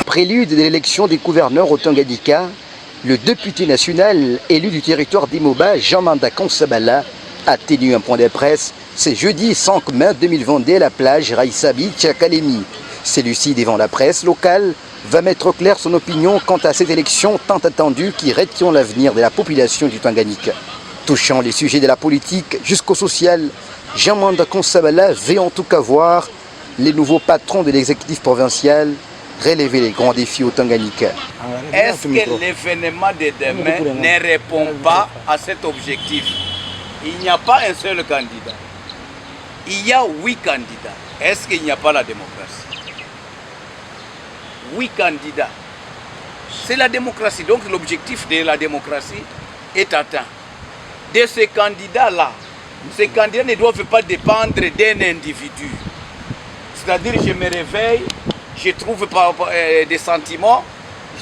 prélude de l'élection des gouverneurs au Tanganyika, le député national élu du territoire d'Imoba, Jean-Manda Konsabala, a tenu un point de presse ce jeudi 5 mai 2022 à la plage Raissa Beach à Kalemi. Celui-ci, devant la presse locale, va mettre au clair son opinion quant à cette élection tant attendue qui retient l'avenir de la population du Tanganyika. Touchant les sujets de la politique jusqu'au social, Jean-Manda Konsabala veut en tout cas voir les nouveaux patrons de l'exécutif provincial relever les grands défis au Tanganyika. Est-ce que l'événement de demain ne répond pas à cet objectif? Il n'y a pas un seul candidat. Il y a 8 candidats. Est-ce qu'il n'y a pas la démocratie? 8 candidats. C'est la démocratie. Donc l'objectif de la démocratie est atteint. De ces candidats-là, ces candidats ne doivent pas dépendre d'un individu. C'est-à-dire, je me réveille, je trouve des sentiments,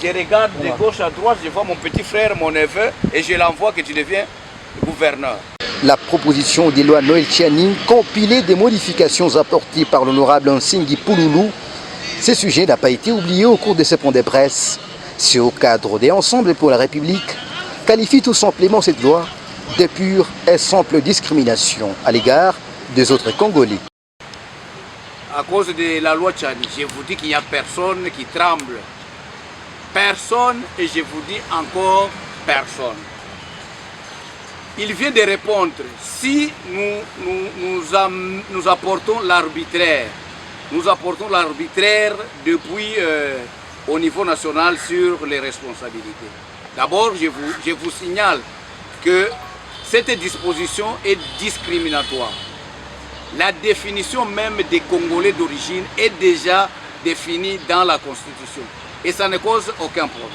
je regarde de gauche à droite, je vois mon petit frère, mon neveu, et je l'envoie que tu deviens gouverneur. La proposition des lois Noël Tchiani, compilée des modifications apportées par l'honorable Nsingi Pouloulou, ce sujet n'a pas été oublié au cours de ce point de presse. C'est au cadre des Ensembles pour la République qualifie tout simplement cette loi de pure et simple discrimination à l'égard des autres Congolais. À cause de la loi Tchani, je vous dis qu'il n'y a personne qui tremble. Personne, et je vous dis encore personne. Il vient de répondre, si nous apportons l'arbitraire, depuis au niveau national sur les responsabilités. D'abord, je vous signale que cette disposition est discriminatoire. La définition même des Congolais d'origine est déjà définie dans la Constitution et ça ne cause aucun problème.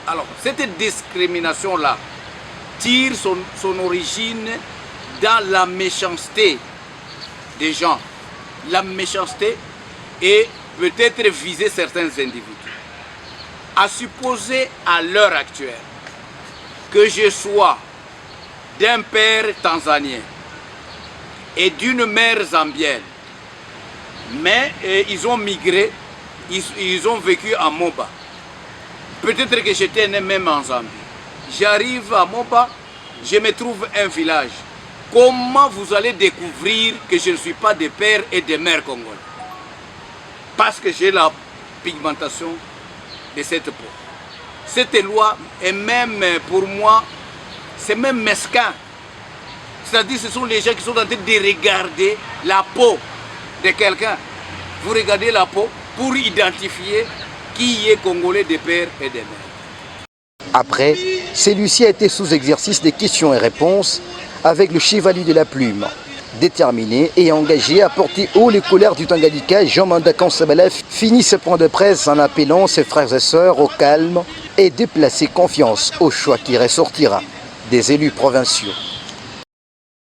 Alors, cette discrimination-là tire son origine dans la méchanceté des gens. La méchanceté et peut-être viser certains individus. À supposer à l'heure actuelle que je sois d'un père tanzanien et d'une mère zambienne, mais ils ont migré, ils ont vécu à Moba. Peut-être que j'étais né même en Zambie. J'arrive à Moba, je me trouve un village. Comment vous allez découvrir que je ne suis pas de père et de mère congolais? Parce que j'ai la pigmentation de cette peau. Cette loi est même pour moi, c'est même mesquin. C'est-à-dire ce sont les gens qui sont en train de regarder la peau de quelqu'un. Vous regardez la peau pour identifier qui est congolais de père et de mère. Après, celui-ci a été sous exercice des questions et réponses avec le chevalier de la plume, déterminé et engagé à porter haut les colères du Tanganyika. Jean-Manda Konsabala finit ce point de presse en appelant ses frères et sœurs au calme et de placer confiance au choix qui ressortira des élus provinciaux.